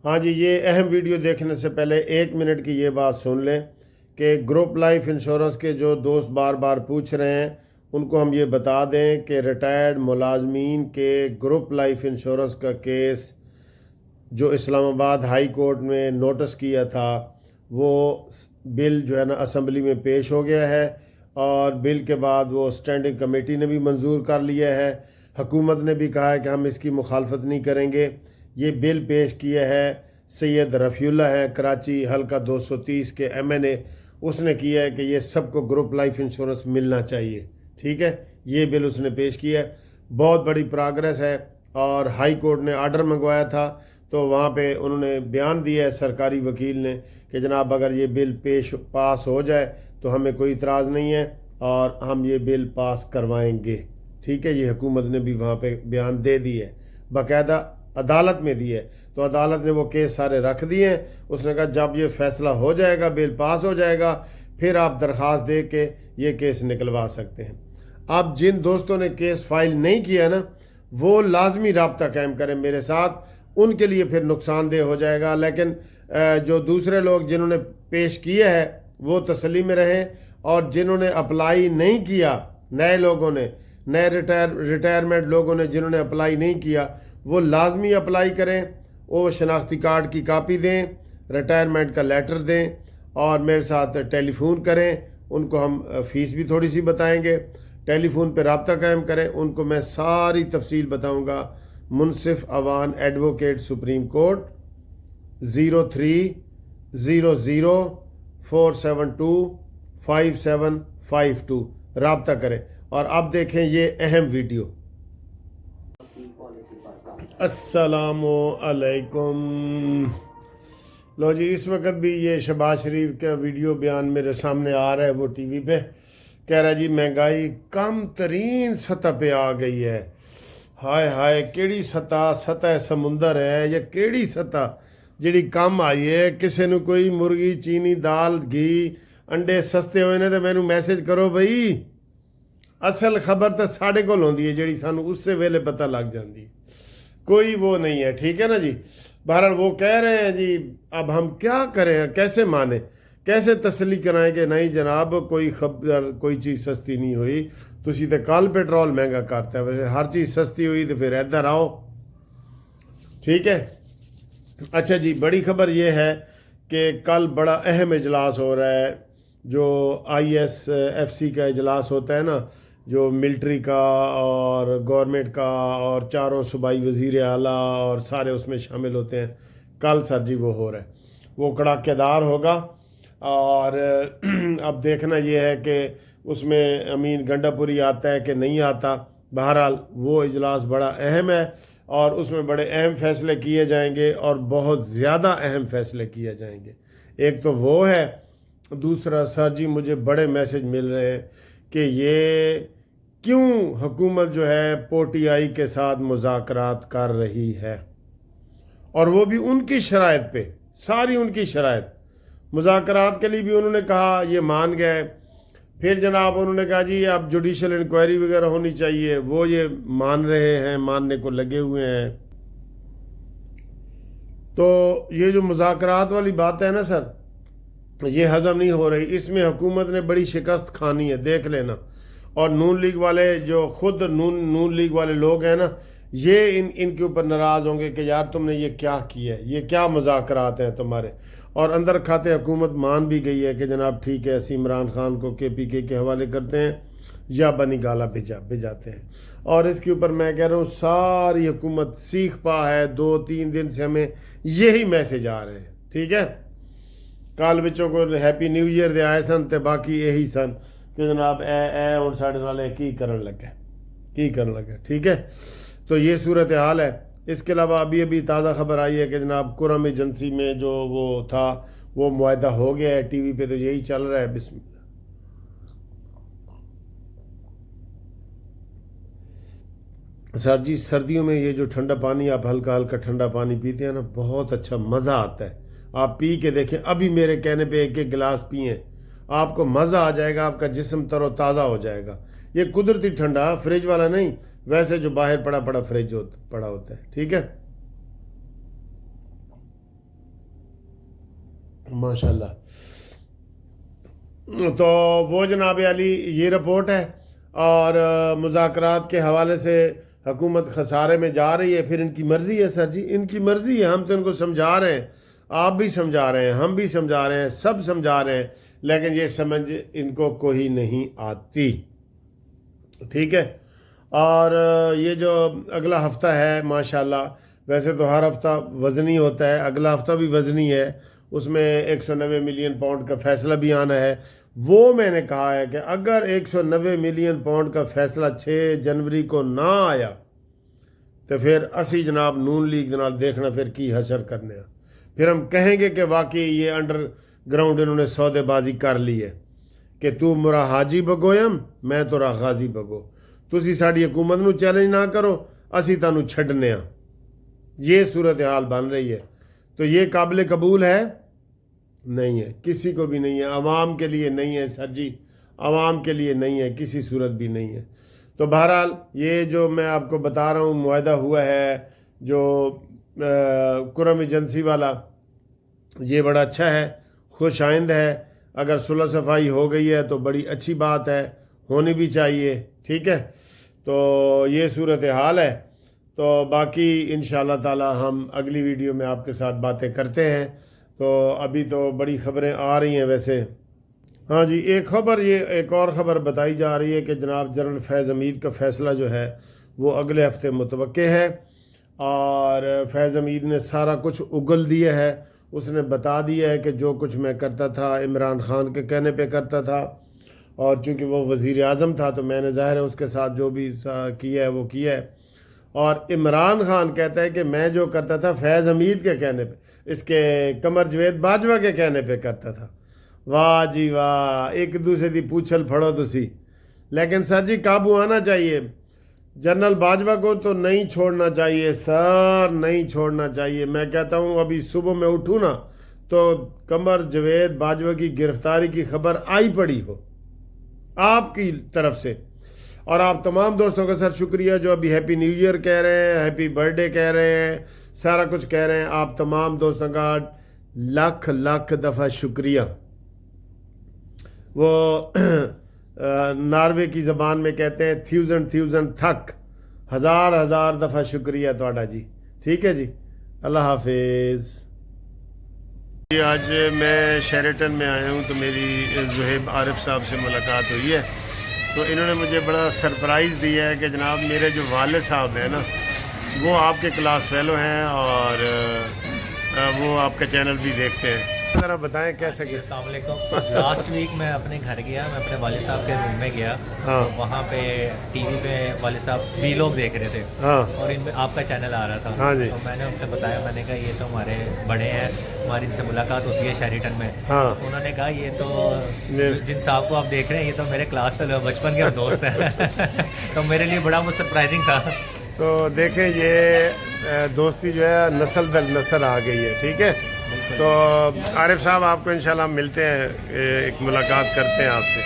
हाँ जी, ये अहम वीडियो देखने से पहले 1 मिनट की ये बात सुन लें कि ग्रुप लाइफ इंश्योरेंस के जो दोस्त बार बार पूछ रहे हैं उनको हम ये बता दें कि रिटायर्ड मुलाजमीन के ग्रुप लाइफ इंश्योरेंस का केस जो इस्लामाबाद हाई कोर्ट में नोटिस किया था वो बिल जो है ना असम्बली में पेश हो गया है और बिल के बाद वो स्टैंडिंग कमेटी ने भी मंजूर कर लिया है। हुकूमत ने भी कहा है कि हम इसकी मुखालफत नहीं करेंगे। ये बिल पेश किया है सैयद रफ़ीउल्लाह है, कराची हल्का 230 के MNA, उसने किया है कि ये सबको ग्रुप लाइफ इंश्योरेंस मिलना चाहिए। ठीक है, ये बिल उसने पेश किया है, बहुत बड़ी प्रोग्रेस है। और हाई कोर्ट ने आर्डर मंगवाया था तो वहाँ पे उन्होंने बयान दिया है सरकारी वकील ने कि जनाब अगर ये बिल पास हो जाए तो हमें कोई इतराज़ नहीं है और हम ये बिल पास करवाएंगे। ठीक है, ये हुकूमत ने भी वहाँ पे बयान दे दी है, बाकायदा अदालत में दी है। तो अदालत ने वो केस सारे रख दिए हैं। उसने कहा जब ये फैसला हो जाएगा, बिल पास हो जाएगा, फिर आप दरख्वास्त दे के ये केस निकलवा सकते हैं। अब जिन दोस्तों ने केस फाइल नहीं किया ना, वो लाजमी राब्ता कायम करें मेरे साथ, उनके लिए फिर नुकसानदेह हो जाएगा। लेकिन जो दूसरे लोग जिन्होंने पेश किया है वो तसल्ली में रहें, और जिन्होंने अप्लाई नहीं किया, नए लोगों ने, नए रिटायरमेंट लोगों ने जिन्होंने अप्लाई नहीं किया, वो लाजमी अप्लाई करें। वो शनाख्ती कार्ड की कापी दें, रिटायरमेंट का लेटर दें और मेरे साथ टेलीफोन करें। उनको हम फ़ीस भी थोड़ी सी बताएंगे। टेलीफोन पे रब्ता कायम करें, उनको मैं सारी तफसील बताऊंगा। मुनसिफ अवान एडवोकेट सुप्रीम कोर्ट 0304725752 रब्ता करें। और अब देखें ये अहम वीडियो। अस्सलामु अलैकुम। लो जी, इस वक्त भी ये शहबाज शरीफ का वीडियो बयान मेरे सामने आ रहा है, वो टीवी पे कह रहा है जी महंगाई कम तरीन सतह पे आ गई है। हाय हाय, केड़ी सतह समुंदर है या केड़ी सतह जिहड़ी कम आई है। किसी नूं कोई मुर्गी, चीनी, दाल, घी, अंडे सस्ते होए ने तो मैनू मैसेज करो बई। असल खबर तो साढ़े कोल होंदी है जिहड़ी सानू उससे वेले पता लग जाती है, कोई वो नहीं है। ठीक है ना जी। बहरहाल वो कह रहे हैं जी अब हम क्या करें, कैसे माने, कैसे तसल्ली कराएं कि नहीं जनाब कोई खबर, कोई चीज़ सस्ती नहीं हुई। तुसी तो कल पेट्रोल महंगा करता है, वैसे हर चीज़ सस्ती हुई तो फिर इधर आओ। ठीक है, अच्छा जी, बड़ी खबर ये है कि कल बड़ा अहम इजलास हो रहा है, जो ISFC का इजलास होता है ना, जो मिलिट्री का और गवर्नमेंट का और चारों सूबाई वज़ीर आला और सारे उसमें शामिल होते हैं। कल सर जी वो हो रहा है, वो कड़ाकेदार होगा। और अब देखना ये है कि उसमें अमीन गंडापुरी आता है कि नहीं आता। बहरहाल वो इजलास बड़ा अहम है और उसमें बड़े अहम फैसले किए जाएंगे और बहुत ज़्यादा अहम फैसले किए जाएंगे। एक तो वो है, दूसरा सर जी मुझे बड़े मैसेज मिल रहे हैं कि ये क्यों हुकूमत जो है PTI के साथ मुज़ाकरात कर रही है, और वो भी उनकी शराइत पे, सारी उनकी शराइत। मुज़ाकरात के लिए भी उन्होंने कहा, ये मान गए। फिर जनाब उन्होंने कहा जी अब जुडिशल इंक्वायरी वगैरह होनी चाहिए, वो ये मान रहे हैं, मानने को लगे हुए हैं। तो ये जो मुज़ाकरात वाली बात है ना सर, ये हज़म नहीं हो रही। इसमें हुकूमत ने बड़ी शिकस्त खानी है, देख लेना। और नून लीग वाले जो खुद नून लीग वाले लोग हैं ना, ये इनके ऊपर नाराज़ होंगे कि यार तुमने ये क्या किया है, ये क्या मुज़ाकरात हैं तुम्हारे। और अंदर खाते हुकूमत मान भी गई है कि जनाब ठीक है, ऐसे इमरान खान को KPK के हवाले करते हैं या बनी गाला भिजाते हैं। और इसके ऊपर मैं कह रहा हूँ सारी हुकूमत सीख पा है। 2-3 दिन से हमें यही मैसेज आ रहे हैं। ठीक है, कल बच्चों को हैप्पी न्यू ईयर दे आए सन, तो बाकी यही सन कि जनाब ए हुण साढ़े नाल की करन लगे। ठीक है, तो ये सूरत हाल है। इसके अलावा अभी ताज़ा खबर आई है कि जनाब कुरम एजेंसी में जो वो था वो मुआहदा हो गया है। टीवी पे तो यही चल रहा है। बिस्मिल्लाह। सर जी सर्दियों में ये जो ठंडा पानी, आप हल्का हल्का ठंडा पानी पीते हैं ना, बहुत अच्छा मज़ा आता है। आप पी के देखें, अभी मेरे कहने पे एक गिलास पिए, आपको मज़ा आ जाएगा, आपका जिस्म तरोताज़ा हो जाएगा। ये कुदरती ठंडा, फ्रिज वाला नहीं, वैसे जो बाहर पड़ा फ्रिज पड़ा होता है। ठीक है, माशाल्लाह। तो वो जनाब अली ये रिपोर्ट है, और मुज़ाकरात के हवाले से हुकूमत खसारे में जा रही है। फिर इनकी मर्ज़ी है सर जी, इनकी मर्ज़ी है। हम तो इनको समझा रहे हैं, आप भी समझा रहे हैं, हम भी समझा रहे हैं, सब समझा रहे हैं, लेकिन ये समझ इनको कोई नहीं आती। ठीक है। और ये जो अगला हफ्ता है माशाल्लाह, वैसे तो हर हफ्ता वज़नी होता है, अगला हफ्ता भी वज़नी है, उसमें 190 मिलियन पाउंड का फ़ैसला भी आना है। वो मैंने कहा है कि अगर 190 मिलियन पाउंड का फ़ैसला 6 जनवरी को ना आया तो फिर असी जनाब नून लीग जनाब देखना फिर की हशर करने, फिर हम कहेंगे कि वाकई ये अंडरग्राउंड इन्होंने सौदेबाजी कर ली है कि तू मुरा हाजी बगोयम, मैं तोरा गाजी बगो, तुसी साड़ी हुकूमत नू चैलेंज ना करो, असी तानू छड्डने आ। ये सूरत हाल बन रही है। तो ये काबिल कबूल है? नहीं है, किसी को भी नहीं है, आवाम के लिए नहीं है सर जी, आवाम के लिए नहीं है, किसी सूरत भी नहीं है। तो बहरहाल ये जो मैं आपको बता रहा हूँ मुआहदा हुआ है जो कुरम एजेंसी वाला, ये बड़ा अच्छा है, खुश आइंद है। अगर सुलह सफाई हो गई है तो बड़ी अच्छी बात है, होनी भी चाहिए। ठीक है। तो ये सूरत हाल है। तो बाकी इंशाअल्लाह ताला हम अगली वीडियो में आपके साथ बातें करते हैं। तो अभी तो बड़ी खबरें आ रही हैं वैसे। हाँ जी, एक और ख़बर बताई जा रही है कि जनाब जनरल फैज़ हमीद का फ़ैसला जो है वो अगले हफ्ते मुतवक्के है, और फैज़ हमीद ने सारा कुछ उगल दिया है। उसने बता दिया है कि जो कुछ मैं करता था इमरान खान के कहने पे करता था, और चूँकि वो वज़ीर आज़म था तो मैंने ज़ाहिर है उसके साथ जो भी किया है वो किया है। और इमरान खान कहता है कि मैं जो करता था फैज़ हमीद के कहने पे, इसके कमर जवेद बाजवा के कहने पे करता था। वाह जी वाह, एक दूसरे की पूछल फड़ो तुसी। लेकिन सर जी काबू आना चाहिए, जनरल बाजवा को तो नहीं छोड़ना चाहिए सर, नहीं छोड़ना चाहिए। मैं कहता हूँ अभी सुबह में उठूँ ना तो कमर जवेद बाजवा की गिरफ्तारी की खबर आई पड़ी हो आपकी तरफ से। और आप तमाम दोस्तों का सर शुक्रिया जो अभी हैप्पी न्यू ईयर कह रहे हैं, हैप्पी बर्थडे कह रहे हैं, सारा कुछ कह रहे हैं। आप तमाम दोस्तों का लाख लाख दफ़ा शुक्रिया। वो नॉर्वे की ज़बान में कहते हैं थ्यूजेंड थक, हज़ार दफ़ा शुक्रिया तोड़ा जी। ठीक है जी, अल्लाह हाफिज़। आज मैं शेरेटन में आया हूँ तो मेरी ज़ुहैब आरिफ साहब से मुलाकात हुई है। तो इन्होंने मुझे बड़ा सरप्राइज़ दिया है कि जनाब मेरे जो वालिद साहब हैं ना वो आपके क्लास फेलो हैं, और वो आपका चैनल भी देखते हैं। ज़रा बताएं कैसे। अस्सलाम वालेकुम। लास्ट वीक मैं अपने घर गया, मैं अपने वालिद साहब के रूम में गया। हाँ। तो वहाँ पे टीवी पे वालिद साहब भी लोग देख रहे थे। हाँ। और इनमें आपका चैनल आ रहा था। हाँ जी। तो मैंने उनसे बताया, मैंने कहा ये तो हमारे बड़े हैं, हमारी इनसे मुलाकात होती है शेरिटन में। हाँ। उन्होंने कहा ये तो जिन साहब को आप देख रहे हैं ये तो मेरे क्लास फेलो बचपन के दोस्त हैं। तो मेरे लिए बड़ा वो सरप्राइजिंग था। तो देखें ये दोस्ती जो है नस्ल दर नस्ल आ गई है। ठीक है। तो आरिफ साहब आपको इंशाल्लाह मिलते हैं, एक मुलाकात करते हैं आपसे।